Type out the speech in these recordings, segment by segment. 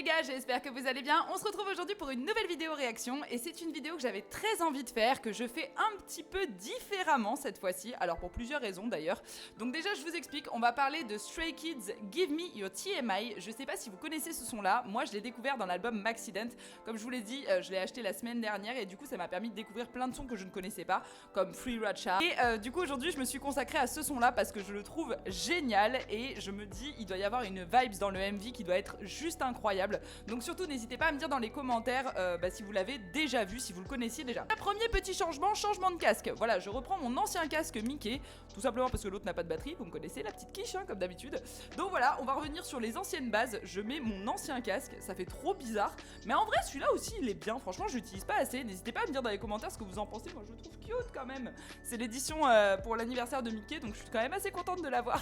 les gars, j'espère que vous allez bien. On se retrouve aujourd'hui pour une nouvelle vidéo réaction et c'est une vidéo que j'avais très envie de faire, que je fais un petit peu différemment cette fois-ci, alors pour plusieurs raisons d'ailleurs. Donc déjà je vous explique, on va parler de Stray Kids Give Me Your TMI. Je sais pas si vous connaissez ce son là, moi je l'ai découvert dans l'album Maxident. Comme je vous l'ai dit, je l'ai acheté la semaine dernière et du coup ça m'a permis de découvrir plein de sons que je ne connaissais pas, comme Free Racha. Et du coup aujourd'hui je me suis consacrée à ce son là parce que je le trouve génial et je me dis il doit y avoir une vibes dans le MV qui doit être juste incroyable. Donc surtout n'hésitez pas à me dire dans les commentaires si vous l'avez déjà vu, si vous le connaissiez déjà. Premier petit changement de casque. Voilà, je reprends mon ancien casque Mickey, tout simplement parce que l'autre n'a pas de batterie, vous me connaissez, la petite quiche hein, comme d'habitude. Donc voilà, on va revenir sur les anciennes bases. Je mets mon ancien casque, ça fait trop bizarre, mais en vrai celui-là aussi il est bien, franchement je l'utilise pas assez. N'hésitez pas à me dire dans les commentaires ce que vous en pensez, moi je le trouve cute quand même. C'est l'édition pour l'anniversaire de Mickey, donc je suis quand même assez contente de l'avoir.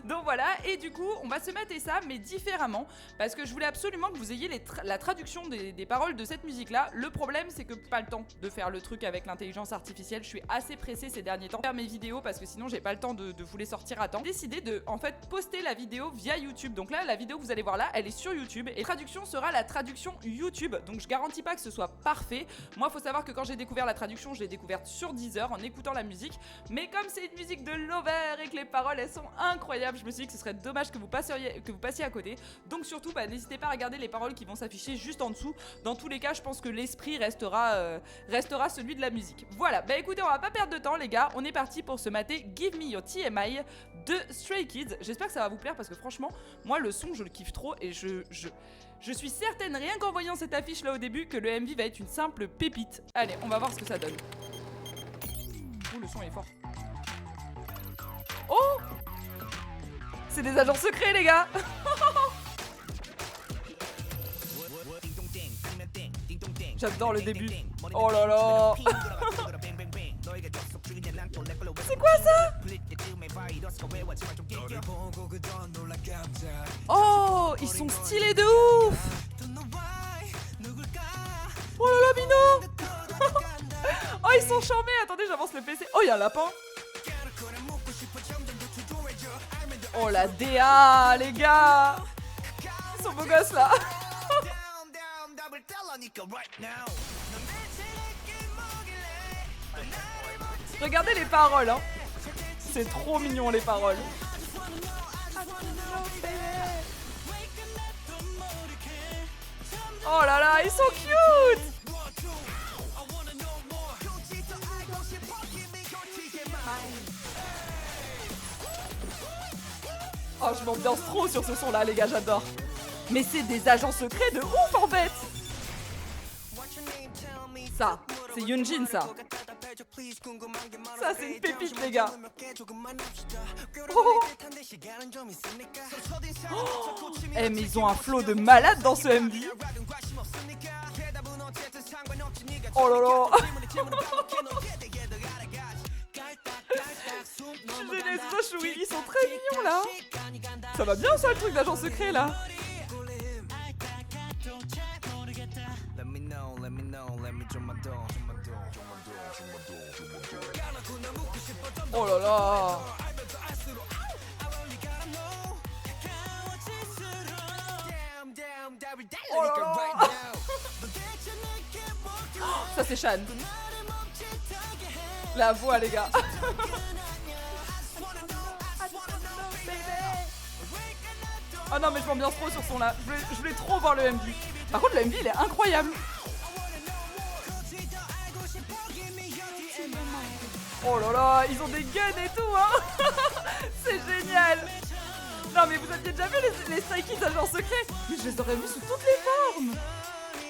Donc voilà, et du coup on va se mettre ça mais différemment parce que je voulais absolument que vous ayez la traduction des paroles de cette musique là. Le problème c'est que pas le temps de faire le truc avec l'intelligence artificielle. Je suis assez pressée ces derniers temps de faire mes vidéos parce que sinon j'ai pas le temps de vous les sortir à temps. J'ai décidé de en fait poster la vidéo via YouTube. Donc là la vidéo que vous allez voir là elle est sur YouTube et la traduction sera la traduction YouTube. Donc je garantis pas que ce soit parfait. Moi faut savoir que quand j'ai découvert la traduction je l'ai découverte sur Deezer en écoutant la musique. Mais comme c'est une musique de Lover et que les paroles elles sont incroyables, je me suis dit que ce serait dommage que vous passiez à côté. Donc surtout n'hésitez pas à regarder les paroles qui vont s'afficher juste en dessous. Dans tous les cas je pense que l'esprit restera celui de la musique. Voilà, bah écoutez on va pas perdre de temps les gars. On est parti pour se mater Give Me Your TMI de Stray Kids. J'espère que ça va vous plaire parce que franchement moi le son je le kiffe trop et je suis certaine rien qu'en voyant cette affiche là au début que le MV va être une simple pépite. Allez on va voir ce que ça donne. Oh le son est fort. Oh c'est des agents secrets les gars. J'adore le début. Oh là là. C'est quoi ça? Oh ils sont stylés de ouf. Oh là là Mino. Oh ils sont charmés. Attendez j'avance le PC. Oh il y a un lapin. Oh la DA les gars. Ils sont beaux gosses là. Regardez les paroles hein. C'est trop mignon les paroles. Oh là là ils sont cute. Oh je m'ambiance trop sur ce son là les gars, j'adore. Mais c'est des agents secrets de ouf en fait. Ça, c'est Yoonjin ça. Ça c'est une pépite les gars. Oh. Oh. Eh mais ils ont un flow de malade dans ce MV. Oh là là. Ils sont très mignons là. Ça va bien ça le truc d'agent secret là. Oh là là. Oh là là. Ça c'est Shan. La voix les gars. Oh non mais je m'ambiance trop sur ce son là. Je voulais trop voir le MV. Par contre le MV il est incroyable. Oh là là, ils ont des guns et tout hein. C'est génial. Non mais vous aviez déjà vu les Stray Kids agents secrets? Mais je les aurais vus sous toutes les formes.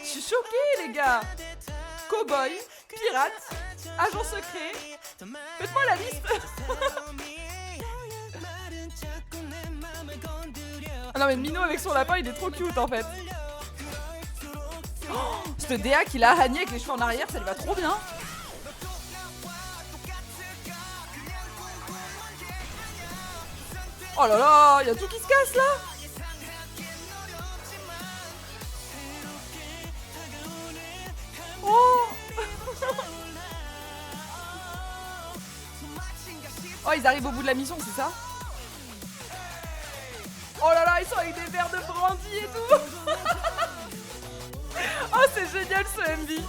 Je suis choquée les gars. Cowboy, pirate, agent secret. Faites-moi la liste. Ah non mais Mino avec son lapin il est trop cute en fait. Oh, cette DA qu'il a Hany avec les cheveux en arrière ça lui va trop bien. Oh là là, il y a tout qui se casse là. Oh. Oh ils arrivent au bout de la mission c'est ça? Oh là là, ils sont avec des verres de brandy et tout. exceptionnel ce MV.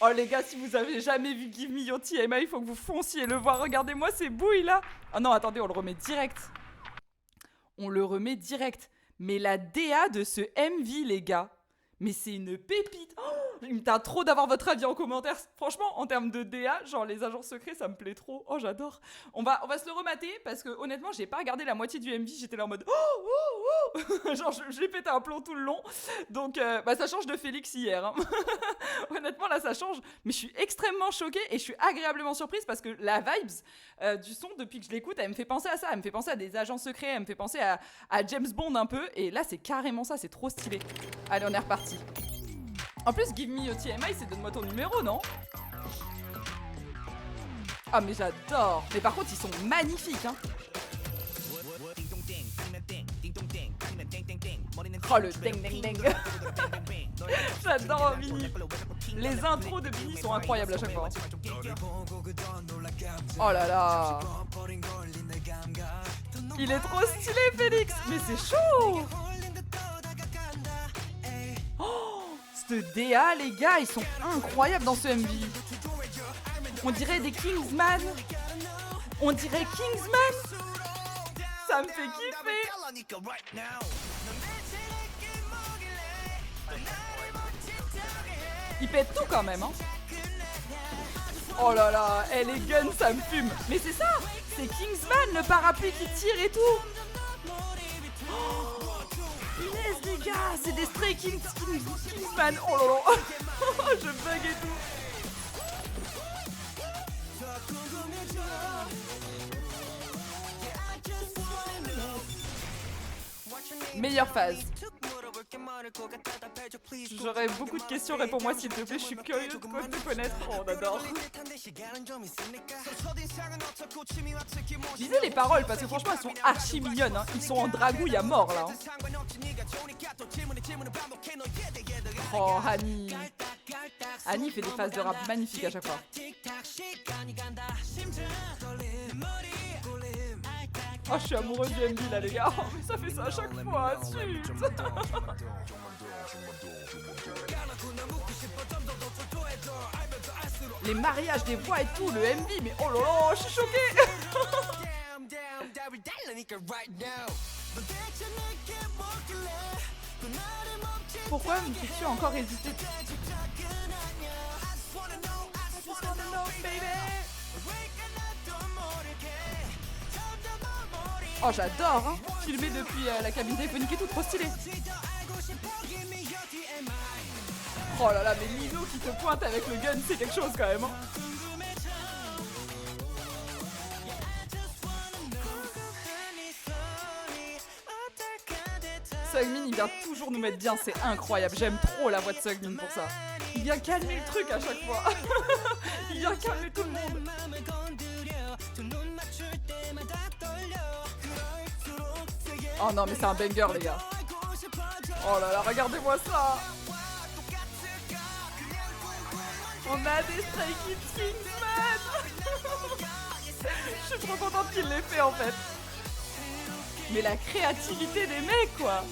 Oh les gars, si vous avez jamais vu Give Me Your TMI, il faut que vous fonciez le voir. Regardez-moi ces bouilles là. Oh non, attendez, on le remet direct. On le remet direct. Mais la DA de ce MV, les gars, mais c'est une pépite. Oh, il me tarde trop d'avoir votre avis en commentaire. Franchement, en termes de DA, genre les agents secrets, ça me plaît trop. Oh, j'adore. On va se le remater parce que honnêtement, j'ai pas regardé la moitié du MV. J'étais là en mode genre, j'ai pété un plomb tout le long. Donc, ça change de Félix hier. Hein. Honnêtement, là, ça change. Mais je suis extrêmement choquée et je suis agréablement surprise parce que la vibes du son, depuis que je l'écoute, elle me fait penser à ça. Elle me fait penser à des agents secrets. Elle me fait penser à James Bond un peu. Et là, c'est carrément ça. C'est trop stylé. Allez, on est reparti. En plus, Give Me Your TMI, c'est donne-moi ton numéro, non? Ah, mais j'adore. Mais par contre, ils sont magnifiques, hein. Oh, le ding ding ding. J'adore Vinny. Les intros de Vinny sont incroyables à chaque fois. Oh là là. Il est trop stylé, Félix. Mais c'est chaud. Oh, cette DA, les gars, ils sont incroyables dans ce MV. On dirait des Kingsman. On dirait Kingsman. Ça me fait kiffer. Il pète tout quand même, hein. Oh là là, les guns, ça me fume. Mais c'est ça, c'est Kingsman, le parapluie qui tire et tout. Oh, Inès, les gars, c'est des Stray Kingsman. Oh là là, je bug et tout. Meilleure phase. J'aurais beaucoup de questions, réponds-moi s'il te plaît, je suis curieuse de te connaître. Oh, on adore. Lisez les paroles parce que franchement elles sont archi mignonnes, hein. Ils sont en dragouille à mort là. Oh, Annie. Annie fait des phases de rap magnifiques à chaque fois. Oh, je suis amoureuse du MV là, les gars. Oh, mais ça fait ça à chaque fois. Zut. Les mariages, des voix et tout, le MV, mais oh là là, je suis choquée. Pourquoi me fais-tu encore hésiter? Oh, j'adore, hein. Filmé depuis la cabine téléphonique et tout, trop stylé. Oh là là, mais Lino qui te pointe avec le gun, c'est quelque chose quand même, hein. Seungmin, il vient toujours nous mettre bien, c'est incroyable. J'aime trop la voix de Seungmin pour ça. Il vient calmer le truc à chaque fois. Il vient calmer tout le monde. Oh non, mais c'est un banger, les gars. Oh là là, regardez-moi ça. On a des Stray Kids Kingsman. Je suis trop contente qu'il l'ait fait en fait. Mais la créativité des mecs, quoi.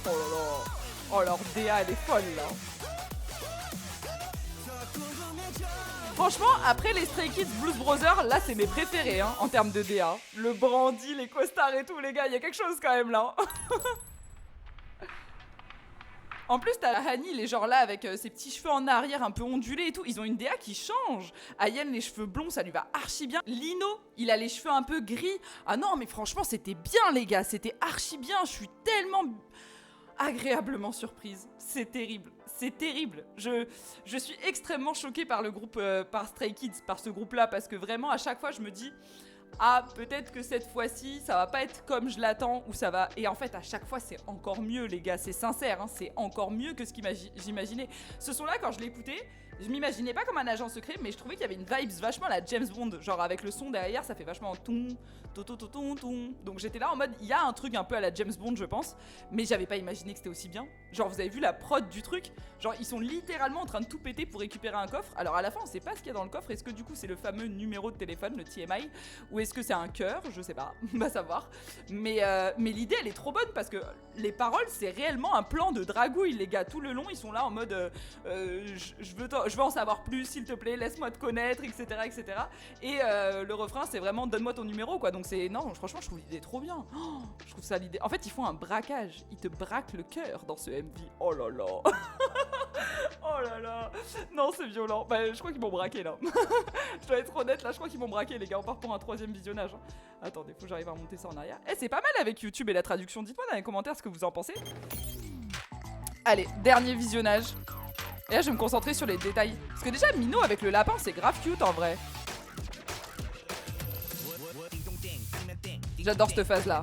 Oh là là. Oh, leur DA, elle est folle là. Franchement, après les Stray Kids Blues Brothers, là c'est mes préférés hein, en termes de DA. Le brandy, les costards et tout, les gars, il y a quelque chose quand même là. En plus, t'as Hani, les genre là avec ses petits cheveux en arrière un peu ondulés et tout. Ils ont une DA qui change. Ayen, les cheveux blonds, ça lui va archi bien. Lino, il a les cheveux un peu gris. Ah non, mais franchement, c'était bien, les gars. C'était archi bien. Je suis tellement agréablement surprise. C'est terrible. C'est terrible. Je suis extrêmement choquée par le groupe, par Stray Kids, par ce groupe-là, parce que vraiment, à chaque fois, je me dis... Ah, peut-être que cette fois-ci, ça va pas être comme je l'attends, ou ça va... Et en fait, à chaque fois, c'est encore mieux, les gars, c'est sincère, hein, c'est encore mieux que ce que j'imaginais. Ce son-là, quand je l'ai écouté, Je m'imaginais pas comme un agent secret, mais je trouvais qu'il y avait une vibes vachement à la James Bond, genre avec le son derrière, ça fait vachement ton, ton. Donc j'étais là en mode, il y a un truc un peu à la James Bond, je pense, mais j'avais pas imaginé que c'était aussi bien. Genre vous avez vu la prod du truc, genre ils sont littéralement en train de tout péter pour récupérer un coffre. Alors à la fin on sait pas ce qu'il y a dans le coffre, est-ce que du coup c'est le fameux numéro de téléphone, le TMI, ou est-ce que c'est un cœur, je sais pas, on va savoir. Mais l'idée elle est trop bonne parce que les paroles c'est réellement un plan de dragouille les gars, tout le long ils sont là en mode je veux en savoir plus s'il te plaît, laisse-moi te connaître, etc. etc. Et le refrain c'est vraiment donne-moi ton numéro quoi, donc c'est, non franchement je trouve l'idée trop bien. Oh, je trouve ça l'idée, en fait ils font un braquage, ils te braquent le cœur dans ce MV, oh là là. Oh là là. Non c'est violent, bah je crois qu'ils m'ont braqué là. Je dois être honnête là, je crois qu'ils m'ont braqué les gars, on part pour un 3ème visionnage. Attendez, faut que j'arrive à remonter ça en arrière. Eh c'est pas mal avec YouTube et la traduction, dites-moi dans les commentaires ce que vous en pensez. Allez, dernier visionnage. Et là je vais me concentrer sur les détails. Parce que déjà Mino avec le lapin c'est grave cute en vrai. J'adore cette phase là.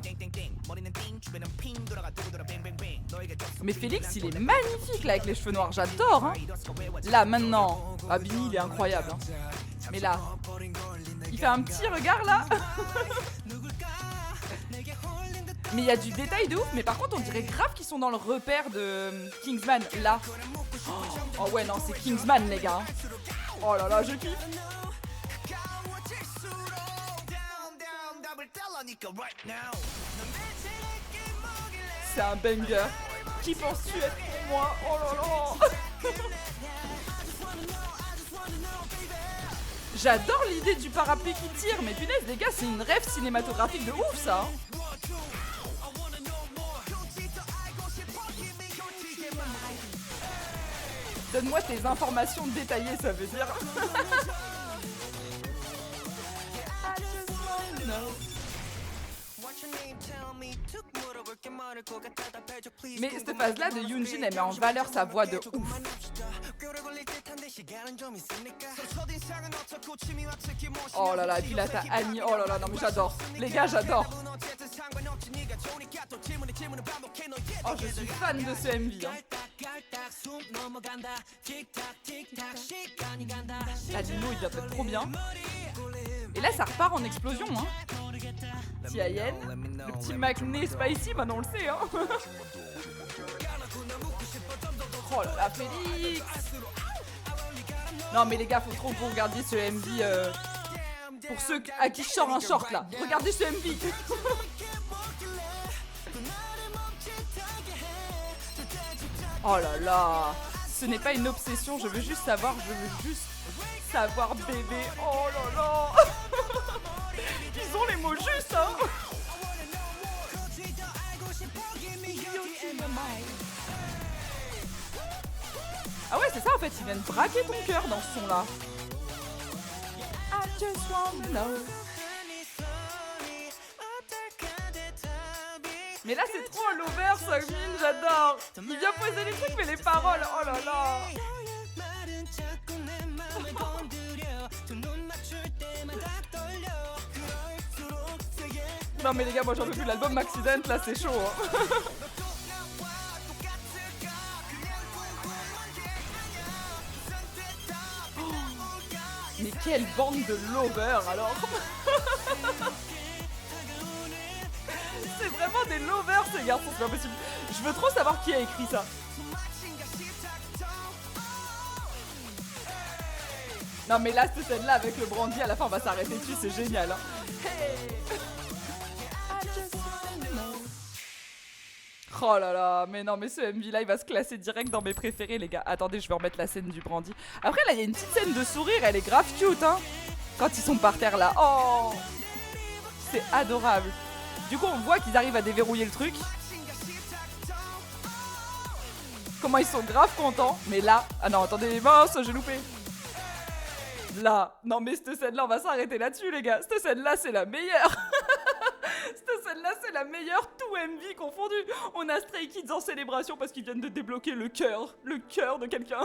Mais Félix il est magnifique là avec les cheveux noirs, j'adore hein. Là maintenant, ah Bini il est incroyable hein. Mais là, il fait un petit regard là. Mais il y a du détail de ouf, mais par contre on dirait grave qu'ils sont dans le repère de Kingsman là. Oh ouais non c'est Kingsman les gars. Oh là là je kiffe. C'est un banger. Qui penses-tu être pour moi? Oh là là. J'adore l'idée du parapluie qui tire, mais punaise les gars c'est une rêve cinématographique de ouf ça. Donne-moi tes informations détaillées, ça veut dire. Mais cette phase-là de Yoonjin, elle met en valeur sa voix de ouf. Oh là là, et puis là t'as Annie, oh là là, non mais j'adore. Les gars, j'adore. Oh, je suis fan de ce MV. Hein. La Dino, il vient peut-être trop bien. Et là, ça repart en explosion. Hein. Tiayen, le petit Macné Spicy, maintenant on le sait. Hein. Oh là là, Félix. Non mais les gars, faut trop que vous regardiez ce MV. Pour ceux à qui je sors un short là, regardez ce MV. Oh là là, ce n'est pas une obsession, je veux juste savoir, bébé. Oh là là. Ils ont les mots justes hein. Ah ouais c'est ça en fait, ils viennent braquer ton cœur dans ce son là. I just wanna know. Mais là c'est trop un lover Sungmin, j'adore. Il vient poser les trucs mais les paroles, oh là là. Non mais les gars, moi j'en peux plus, l'album Maxident là c'est chaud hein. Mais quelle bande de lovers alors. C'est vraiment des lovers ces garçons, c'est pas possible. Je veux trop savoir qui a écrit ça. Non mais là cette scène là avec le brandy à la fin on va s'arrêter dessus, c'est génial hein. Hey. Oh là là, mais non mais ce MV là il va se classer direct dans mes préférés les gars. Attendez, je vais remettre la scène du brandy. Après là il y a une petite scène de sourire, elle est grave cute hein. Quand ils sont par terre là, oh, c'est adorable. Du coup on voit qu'ils arrivent à déverrouiller le truc. Comment ils sont grave contents. Mais là, ah non attendez, mince j'ai loupé. Là, non mais cette scène là on va s'arrêter là-dessus les gars. Cette scène là c'est la meilleure. Cette scène-là, c'est la meilleure, tout MV confondu. On a Stray Kids en célébration parce qu'ils viennent de débloquer le cœur de quelqu'un.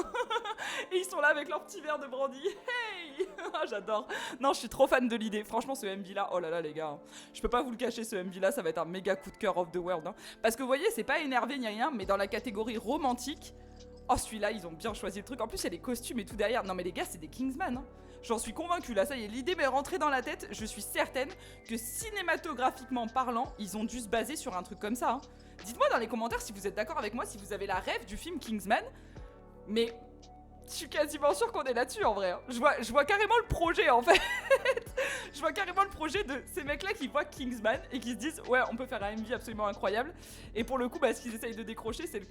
Et ils sont là avec leur petit verre de brandy. Hey. J'adore. Non, je suis trop fan de l'idée. Franchement, ce MV-là, oh là là, les gars. Je peux pas vous le cacher, ce MV-là, ça va être un méga coup de cœur of the world. Hein. Parce que vous voyez, c'est pas énervé ni rien, mais dans la catégorie romantique, Oh, celui-là, ils ont bien choisi le truc. En plus, il y a les costumes et tout derrière. Non, mais les gars, c'est des Kingsman. Hein. J'en suis convaincue. Là, ça y est, l'idée m'est rentrée dans la tête. Je suis certaine que cinématographiquement parlant, ils ont dû se baser sur un truc comme ça. Hein. Dites-moi dans les commentaires si vous êtes d'accord avec moi, si vous avez la rêve du film Kingsman. Mais je suis quasiment sûre qu'on est là-dessus en vrai. Hein. Je vois carrément le projet en fait. Je vois carrément le projet de ces mecs-là qui voient Kingsman et qui se disent ouais, on peut faire un MV absolument incroyable. Et pour le coup, bah, ce qu'ils essayent de décrocher, c'est le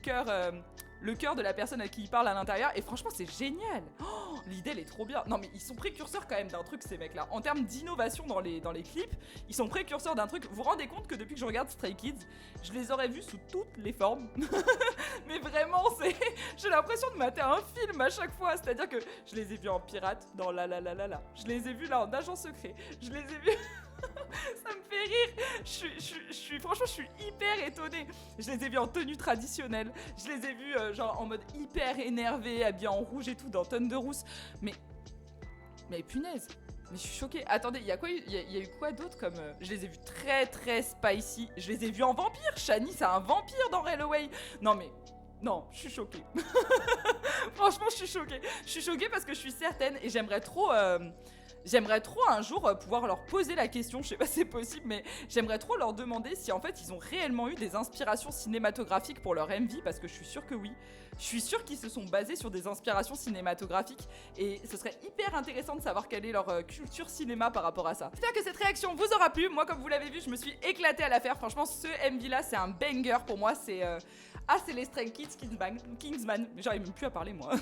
cœur de la personne à qui ils parlent à l'intérieur. Et franchement, c'est génial. Oh, l'idée, elle est trop bien. Non, mais ils sont précurseurs quand même d'un truc, ces mecs-là. En termes d'innovation dans les clips, ils sont précurseurs d'un truc. Vous vous rendez compte que depuis que je regarde Stray Kids, je les aurais vus sous toutes les formes. Mais vraiment, j'ai l'impression de mater un film à chaque fois. C'est-à-dire que je les ai vus en pirate dans La La La La La. Je les ai vus là en agent secret. Je les ai vus... Ça me fait rire. Franchement, je suis hyper étonnée. Je les ai vus en tenue traditionnelle. Je les ai vus genre en mode hyper énervé, habillés en rouge et tout dans Thunderous. Mais punaise. Mais je suis choquée. Attendez, il y a eu quoi d'autre comme... Je les ai vus très très spicy. Je les ai vus en vampire. Shani, c'est un vampire dans Railway. Non mais... Non, je suis choquée. Franchement, je suis choquée. Je suis choquée parce que je suis certaine et j'aimerais trop un jour pouvoir leur poser la question, je sais pas si c'est possible, mais j'aimerais trop leur demander si en fait ils ont réellement eu des inspirations cinématographiques pour leur MV, parce que je suis sûre que oui. Je suis sûre qu'ils se sont basés sur des inspirations cinématographiques et ce serait hyper intéressant de savoir quelle est leur culture cinéma par rapport à ça. J'espère que cette réaction vous aura plu. Moi, comme vous l'avez vu, je me suis éclatée à la faire. Franchement, ce MV là, c'est un banger pour moi. C'est les Stray Kids Kingsman. J'arrive même plus à parler moi.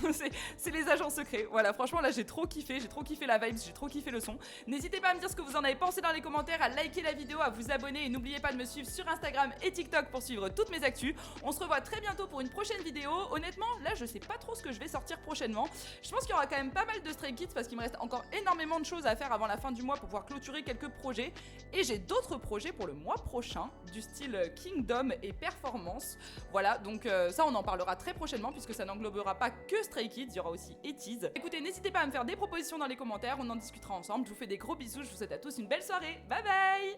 c'est les agents secrets. Voilà, franchement là j'ai trop kiffé la vibe, j'ai trop kiffé le son. N'hésitez pas à me dire ce que vous en avez pensé dans les commentaires, à liker la vidéo, à vous abonner et n'oubliez pas de me suivre sur Instagram et TikTok pour suivre toutes mes actus. On se revoit très bientôt pour une prochaine vidéo. Honnêtement, là je sais pas trop ce que je vais sortir prochainement. Je pense qu'il y aura quand même pas mal de Stray Kids parce qu'il me reste encore énormément de choses à faire avant la fin du mois pour pouvoir clôturer quelques projets. Et j'ai d'autres projets pour le mois prochain du style Kingdom et Performance. Voilà, donc ça on en parlera très prochainement puisque ça n'englobera pas que Stray Kids, il y aura aussi Etties. Écoutez, n'hésitez pas à me faire des propositions dans les commentaires, on en discutera ensemble. Je vous fais des gros bisous, je vous souhaite à tous une belle soirée. Bye bye.